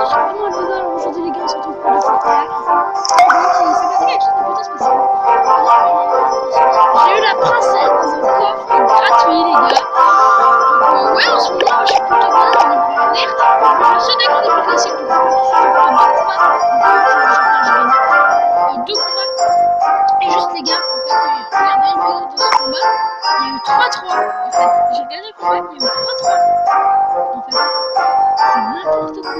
Vraiment le vidéo, alors aujourd'hui les gars on se retrouve pour le spectacle. Donc il s'est passé quelque chose de plutôt spécial. J'ai eu la princesse dans un coffre gratuit les gars. Donc ouais en ce moment je suis plutôt bien au niveau alerte. Ce deck en niveau classique du coup c'est plutôt bien. J'ai gagné 2 combats. Et juste les gars, en fait regardez une vidéo de ce combat. Il y a eu 3-3 en fait. J'ai gagné le combat, il y a eu 3-3 en fait. C'est n'importe quoi.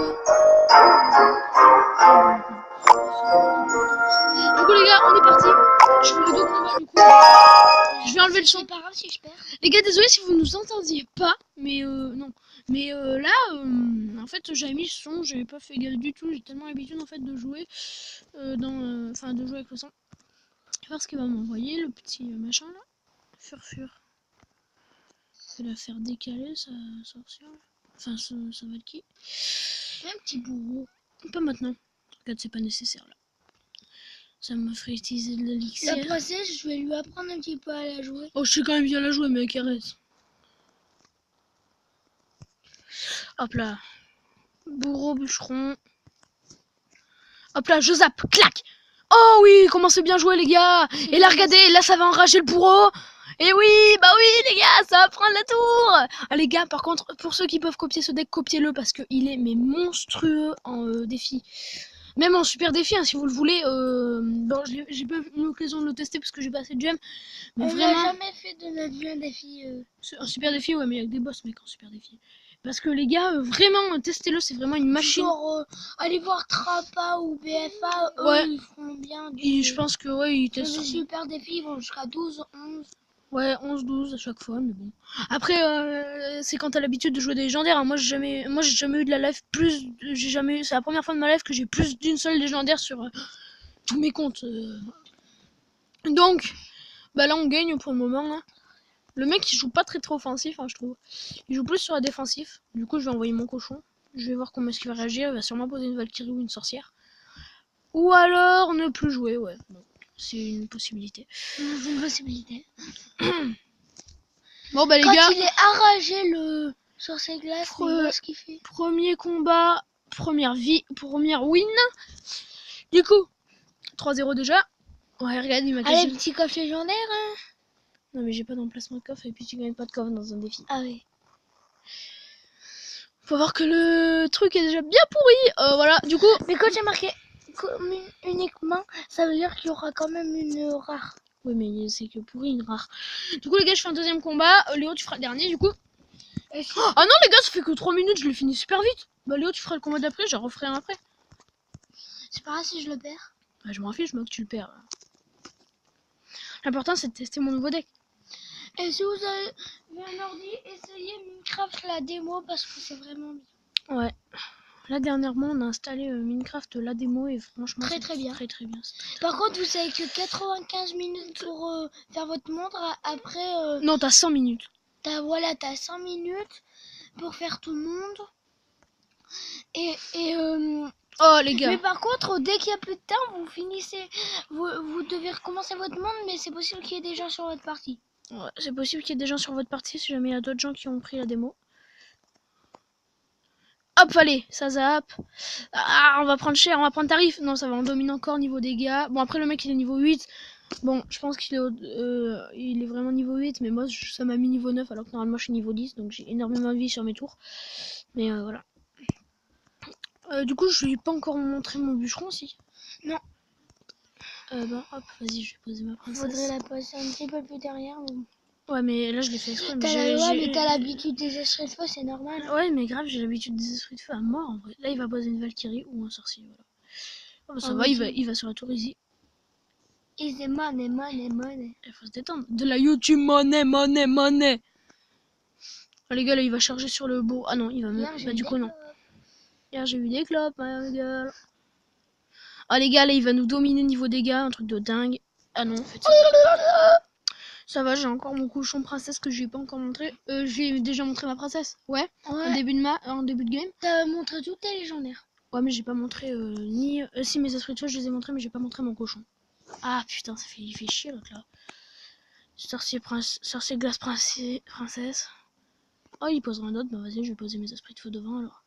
Du coup les gars, on est parti. Je fais les 2 combats du coup. Je vais enlever le son. C'est pas grave si je perds. Les gars, désolé si vous nous entendiez pas, mais non. Mais là, en fait, j'avais mis le son, j'avais pas fait gaffe du tout. J'ai tellement l'habitude en fait de jouer enfin de jouer avec le son. Je vais voir ce qu'il va m'envoyer, le petit machin là. Furfur. Je vais la faire décaler sa sorcière. Enfin, ça va être qui? Un petit bourreau. Pas maintenant. Regarde, c'est pas nécessaire là. Ça me ferait utiliser de l'élixir. La princesse, je vais lui apprendre un petit peu à la jouer. Oh, je sais quand même bien la jouer, mec, arrête. Hop là. Bourreau, bûcheron. Hop là, je zappe, clac. Oh oui, comment c'est bien joué les gars. Et là, regardez, là ça va enrager le bourreau. Et oui, bah oui les gars, ça va prendre la tour. Ah les gars, par contre, pour ceux qui peuvent copier ce deck, copiez-le parce qu'il est mais monstrueux en défi. Même en super défi, hein, si vous le voulez. Bon, j'ai pas eu l'occasion de le tester parce que j'ai pas assez de gemmes. Mais On vraiment, n'a jamais fait de notre vie un défi. un super défi, ouais, mais avec des boss, mec, en super défi. Parce que les gars, vraiment, testez-le, c'est vraiment une machine. Genre, allez voir Trappa ou BFA, eux, Ouais. ils font bien Et je pense que ouais, ils des testent. super défis, ils vont jusqu'à 12, 11. Ouais, 11-12 à chaque fois, mais bon. Après, c'est quand t'as l'habitude de jouer des légendaires. Hein. Moi, j'ai jamais eu de la life plus. C'est la première fois de ma life que j'ai plus d'une seule légendaire sur tous mes comptes. Donc, bah là, on gagne pour le moment. Là. Le mec, il joue pas très offensif, hein, je trouve. Il joue plus sur la défensif. Du coup, je vais envoyer mon cochon. Je vais voir comment est-ce qu'il va réagir. Il va sûrement poser une Valkyrie ou une sorcière. Ou alors ne plus jouer, ouais. Bon, c'est une possibilité. C'est une possibilité. Bon, bah les Quand gars. il est arragé le sur ses glaces, il voit ce qu'il fait. Premier combat, première win. Du coup, 3-0 déjà. Ouais, regarde, il m'a Allez, caché. petit coffre légendaire, hein. Non, mais j'ai pas d'emplacement de coffre et puis tu gagnes pas de coffre dans un défi. Ah oui. Faut voir que le truc est déjà bien pourri. Voilà, du coup. Mais quand j'ai marqué uniquement, ça veut dire qu'il y aura quand même une rare. Oui, mais c'est que pourri, une rare. Du coup, les gars, je fais un deuxième combat. Léo, tu feras le dernier, du coup. Ah non, les gars, ça fait que 3 minutes, je l'ai fini super vite. Bah, Léo, tu feras le combat d'après, j'en referai un après. C'est pas grave si je le perds. Bah, je m'en fiche, moi, que tu le perds. L'important, c'est de tester mon nouveau deck. Et si vous avez un ordi, essayez Minecraft la démo parce que c'est vraiment bien. Ouais. Là, dernièrement, on a installé Minecraft la démo et franchement, très bien. Très bien. Par contre, vous savez que 95 minutes pour faire votre montre. Après. Non, t'as 100 minutes. T'as 100 minutes pour faire tout le monde. Oh les gars. Mais par contre, dès qu'il y a plus de temps, vous finissez. Vous devez recommencer votre monde, mais c'est possible qu'il y ait des gens sur votre partie. Ouais, c'est possible qu'il y ait des gens sur votre partie si jamais il y a d'autres gens qui ont pris la démo. Hop, allez, ça zappe. Ah, on va prendre cher, on va prendre tarif. Non, ça va, on domine encore niveau dégâts. Bon, après, le mec, il est niveau 8. Bon, je pense qu'il est, il est vraiment niveau 8, mais moi, ça m'a mis niveau 9, alors que normalement, je suis niveau 10. Donc, j'ai énormément de vie sur mes tours. Mais voilà. Du coup, je lui ai pas encore montré mon bûcheron, si. Non. Bon, hop, vas-y, je vais poser ma princesse. Faudrait la poser un petit peu plus derrière. Mais... Ouais, mais là, je l'ai fait exprès. Mais t'as l'habitude des esprits de feu, c'est normal. Hein. Ouais, mais grave, j'ai l'habitude des esprits de feu à mort, en vrai. Là, il va poser une Valkyrie ou un sorcier, voilà. Oh, bah, ça va, il va sur la tour easy. Easy money. Il faut se détendre. De la YouTube money. Oh, les gars, là, il va charger sur le beau. Ah non, il va me... Bah, du coup, non. Hier, j'ai eu des clopes, ma gueule. Ah, les gars, là, il va nous dominer niveau dégâts, un truc de dingue. Ah non, en fait, ça va, j'ai encore mon cochon princesse que je lui ai pas encore montré. J'ai déjà montré ma princesse. Ouais. En début de game. T'as montré toutes tes légendaires. Ouais, mais j'ai pas montré ni... si, mes esprits de feu, je les ai montrés, mais j'ai pas montré mon cochon. Ah, putain, il fait chier, l'autre, là. Sorcier glace princesse. Oh, il posera un autre. Bah, vas-y, je vais poser mes esprits de feu devant, alors.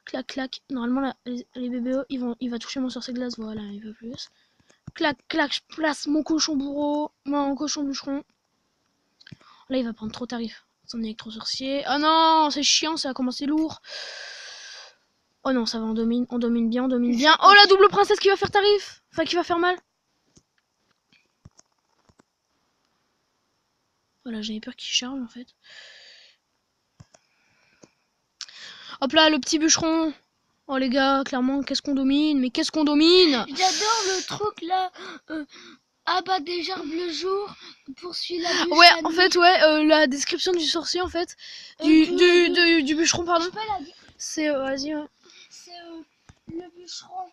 Clac, clac. Normalement, là, les bébés, il va toucher mon sorcier glace. Voilà, il veut plus. Clac, clac, je place mon cochon bourreau. Mon cochon bûcheron. Là, il va prendre trop tarif. Son électro-sorcier. Ah non, c'est chiant, ça a commencé lourd. Oh non, ça va, on domine bien, on domine bien. Oh, la double princesse qui va faire tarif. Enfin, qui va faire mal. Voilà, j'avais peur qu'il charge, en fait. Hop là, le petit bûcheron. Oh les gars, clairement, qu'est-ce qu'on domine? Mais qu'est-ce qu'on domine? J'adore le truc là. Abat des arbres le jour, poursuit la bûche Ouais, la en nuit. fait, ouais, la description du sorcier, en fait. Du bûcheron, pardon. Je peux la dire. C'est, vas-y, ouais. C'est le bûcheron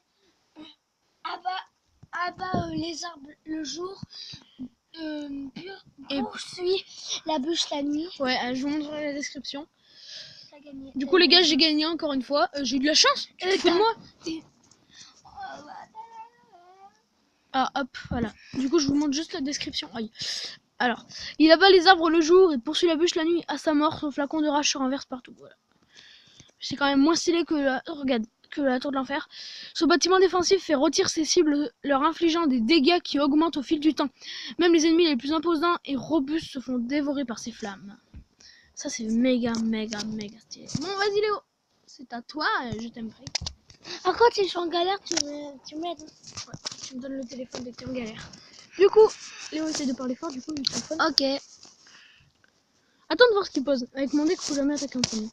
abat les arbres le jour, Et- poursuit la bûche la nuit. Ouais, je vous montrerai la description. T'as gagné. Du coup, les gars, j'ai gagné encore une fois. J'ai eu de la chance. Tu te fous de moi? Ah, hop, voilà. Du coup, je vous montre juste la description. Aïe. Alors, il abat les arbres le jour et poursuit la bûche la nuit. À sa mort, son flacon de rage se renverse partout. Voilà. C'est quand même moins stylé que la tour de l'enfer. Ce bâtiment défensif fait rôtir ses cibles, leur infligeant des dégâts qui augmentent au fil du temps. Même les ennemis les plus imposants et robustes se font dévorer par ces flammes. Ça, c'est méga stylé. Bon, vas-y Léo, c'est à toi, je t'aimerai. Ah, quand tu es en galère, tu m'aides. Ouais, tu me donnes le téléphone dès que t'es en galère. Du coup, Léo essaie de parler fort, du coup, le téléphone. Ok. Attends de voir ce qu'il pose. Avec mon deck, faut jamais attaquer en premier.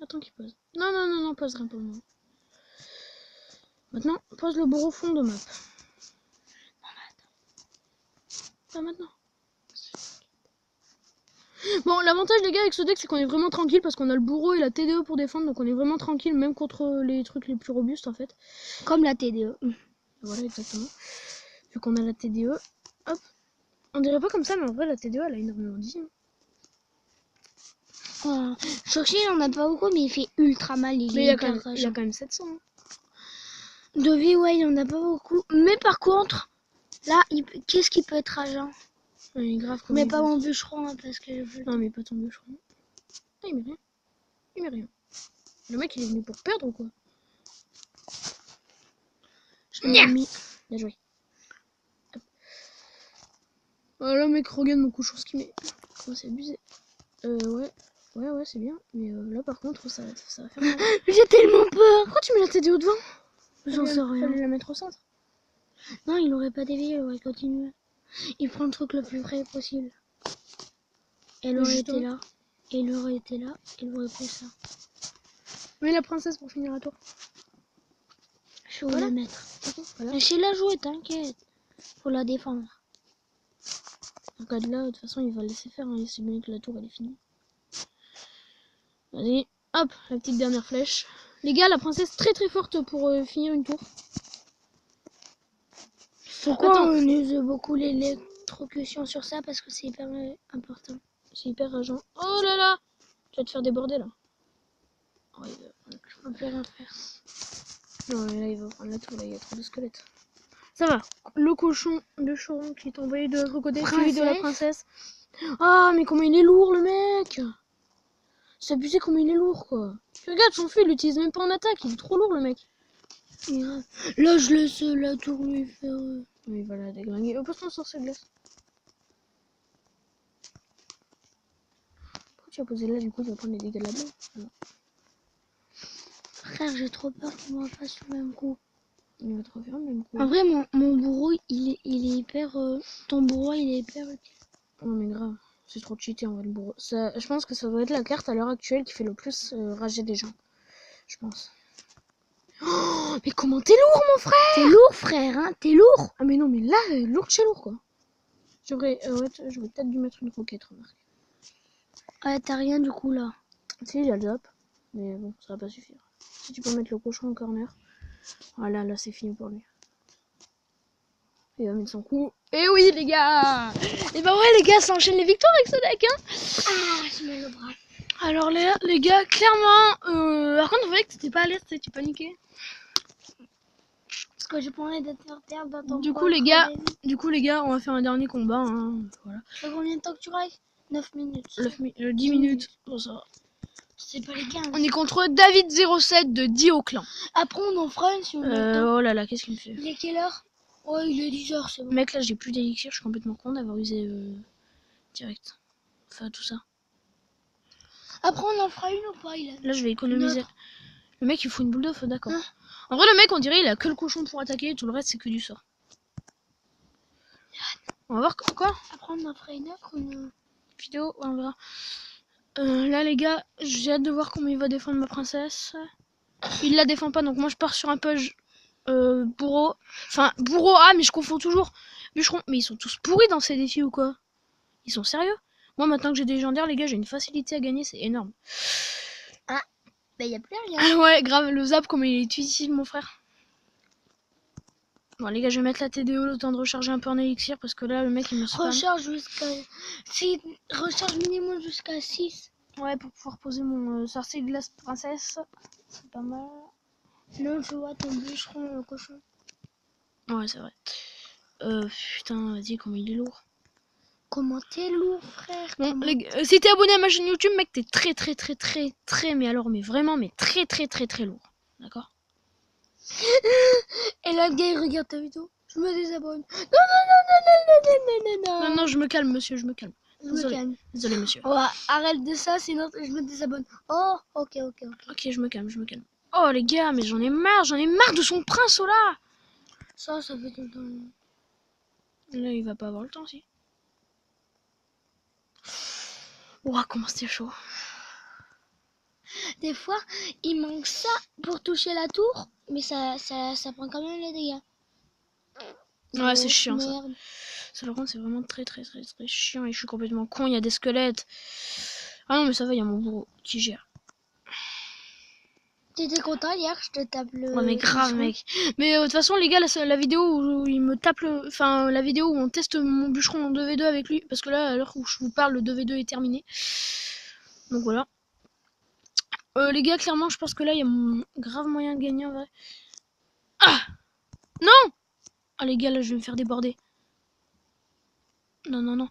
Attends qu'il pose. Non, pose rien pour le moment. Maintenant, pose le bourreau fond de map. Pas maintenant. Bon, l'avantage les gars avec ce deck, c'est qu'on est vraiment tranquille parce qu'on a le bourreau et la TDE pour défendre, donc on est vraiment tranquille même contre les trucs les plus robustes en fait. Comme la TDE. Voilà, exactement. Vu qu'on a la TDE, hop. On dirait pas comme ça, mais en vrai la TDE elle a énormément dit. Sorcier, il en a pas beaucoup, mais il fait ultra mal. Mais il y a quand même 700. Hein. De vie, ouais, il en a pas beaucoup. Mais par contre, là, qu'est-ce qui peut être rageant? Ouais, grave comme Mais pas mon bûcheron, hein, parce que... Non, mais pas ton bûcheron. Ah, il met rien. Il met rien. Le mec, il est venu pour perdre ou quoi? Je l'ai mis. Bien joué. Hop. Voilà, mec, regarde mon cochon, ce qu'il met. Comment c'est abusé. Ouais, c'est bien. Mais là, par contre, ça va faire mal. J'ai tellement peur. Pourquoi tu mets la TDO devant? J'en sais rien. Fallait la mettre au centre. Non, il aurait pas dévié, il aurait continué. Il prend le truc le plus vrai possible. Elle aurait été là. Et il aurait été là. Il aurait pris ça. Mets la princesse pour finir la tour. Je vais la mettre. Voilà. Mais je sais la jouer, t'inquiète. Faut la défendre. Regarde là, de toute façon, il va laisser faire. Hein. Il sait bien que la tour, elle est finie. Vas-y. Hop, la petite dernière flèche. Les gars, la princesse très forte pour finir une tour. Pourquoi on use beaucoup l'électrocution sur ça? Parce que c'est hyper important. C'est hyper rageant. Oh là là! Tu vas te faire déborder là. Oh, Je peux plus rien faire. Non, mais là, il va prendre la tour, là, il y a trop de squelettes. Ça va. Le cochon de Choron qui est envoyé de l'autre côté, celui de la princesse. Ah, mais comment il est lourd, le mec! C'est abusé comment il est lourd, quoi. Regarde, son feu, il l'utilise même pas en attaque, il est trop lourd, le mec. Là, je laisse la tour lui faire... Oui, voilà, déglinguer. Oh, passe-moi sur cette glace. Pourquoi tu as posé là, du coup, tu vas prendre les dégâts de la blague? Alors. Frère, j'ai trop peur qu'il me fasse le même coup. Il va te refaire le même coup. En vrai, mon bourreau, il est hyper... ton bourreau, il est hyper utile. Oh, mais grave. C'est trop cheaté, en vrai, le bourreau. Ça, je pense que ça doit être la carte à l'heure actuelle qui fait le plus rager des gens. Je pense. Oh, mais comment t'es lourd, mon frère! T'es lourd, frère, hein? T'es lourd! Ah, mais non, mais là, lourd chez lourd, quoi. J'aurais peut-être dû mettre une roquette, remarque. Ouais, t'as rien du coup, là. Si, il y a le zap. Mais bon, ça va pas suffire. Si tu peux mettre le cochon en corner. Voilà, là, c'est fini pour lui. Il va mettre son coup. Et oui, les gars! Et bah ouais, les gars, ça enchaîne les victoires avec ce deck, hein! Ah, je mets le bras. Alors, les gars, clairement, par contre, vous voyez que t'étais pas à l'aise, tu paniquais. Parce que j'ai pas envie de te faire perdre dans ton Du coup, les gars, on va faire un dernier combat, hein. Voilà. Ça fait combien de temps que tu règles? 9 minutes. 10 minutes. Bon, ça va. C'est pas les 15. On est contre David07 de Dio Clan. Après, on en fera une si on a le temps. Oh là là, qu'est-ce qu'il me fait? Il est quelle heure? Oh, il est 10h, c'est bon. Mec, là, j'ai plus d'élixir, je suis complètement con d'avoir usé direct. Enfin, tout ça. Après, on en fera une ou pas? Là, je vais économiser. Notre. Le mec, il faut une boule de feu, d'accord. Hein? En vrai, le mec, on dirait, il a que le cochon pour attaquer, tout le reste, c'est que du sort. On va voir quoi? Après, on en fera une autre. Vidéo, on verra. Là, les gars, j'ai hâte de voir comment il va défendre ma princesse. Il la défend pas, donc moi, je pars sur un page bourreau. Enfin, bourreau, mais je confonds toujours. Bûcheron, mais ils sont tous pourris dans ces défis ou quoi? Ils sont sérieux? Moi, maintenant que j'ai des légendaires, les gars, j'ai une facilité à gagner, c'est énorme. Bah, y a plus rien. Ah ouais, grave, le zap, comme il est utile, mon frère. Bon, les gars, je vais mettre la TDO, le temps de recharger un peu en élixir, parce que là, le mec, il me spam. Recharge jusqu'à. Si, recharge minimum jusqu'à 6. Ouais, pour pouvoir poser mon sorcier de glace princesse. C'est pas mal. Non, je vois ton bûcheron, cochon. Ouais, c'est vrai. Putain, vas-y, comment il est lourd. Comment t'es lourd, frère. Bon, si t'es abonné à ma chaîne YouTube, mec, t'es très, mais alors, mais vraiment, mais très lourd. D'accord? Et là, le gars, il regarde ta vidéo. Je me désabonne. Non. Non, je me calme, monsieur, je me calme. Je me calme. Désolé, monsieur. Oh, arrête de ça, sinon je me désabonne. Oh, ok. Ok, je me calme. Oh, les gars, mais j'en ai marre de son prince, oh là. Ça fait tout le temps. Là, il va pas avoir le temps, si. Ouah, comment c'était chaud. Des fois, il manque ça pour toucher la tour, mais ça prend quand même les dégâts. Ouais, c'est chiant, ça. Merde. Ça, par contre, c'est vraiment très chiant et je suis complètement con. Il y a des squelettes. Ah non, mais ça va, il y a mon bourreau qui gère. T'étais content hier, je te tape le. Ouais, mais grave, mec. Mais de toute façon, les gars, la vidéo où il me tape le. Enfin, la vidéo où on teste mon bûcheron en 2v2 avec lui. Parce que là, à l'heure où je vous parle, le 2v2 est terminé. Donc voilà. Les gars, clairement, je pense que là, il y a grave moyen de gagner en vrai. Ah! Non! Ah, les gars, là, je vais me faire déborder. Non.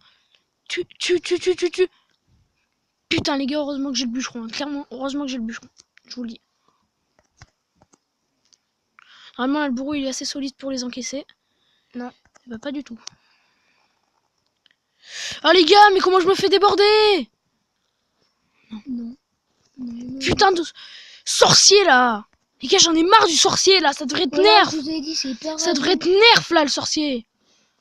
Tu. Putain, les gars, heureusement que j'ai le bûcheron. Hein. Clairement, heureusement que j'ai le bûcheron. Je vous le dis. Normalement, le bourreau, il est assez solide pour les encaisser. Non. Bah, pas du tout. Ah, les gars, mais comment je me fais déborder? Non. Putain de sorcier, là. Les gars, j'en ai marre du sorcier, là. Ça devrait être nerf. Je vous ai dit, c'est hyper Ça devrait être nerf, là, le sorcier.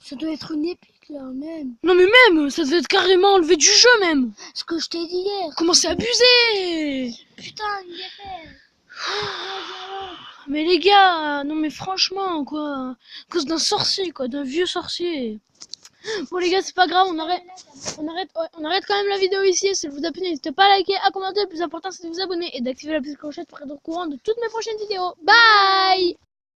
Ça doit être une épique, là, même. Non, mais même, ça devait être carrément enlevé du jeu, même. Ce que je t'ai dit hier. Comment c'est abusé? Putain, il est fait. Mais les gars, non mais franchement, quoi. À cause d'un sorcier, quoi, d'un vieux sorcier. Bon les gars, c'est pas grave, on arrête quand même la vidéo ici. Si vous a plu, n'hésitez pas à liker, à commenter. Le plus important, c'est de vous abonner et d'activer la petite clochette pour être au courant de toutes mes prochaines vidéos. Bye!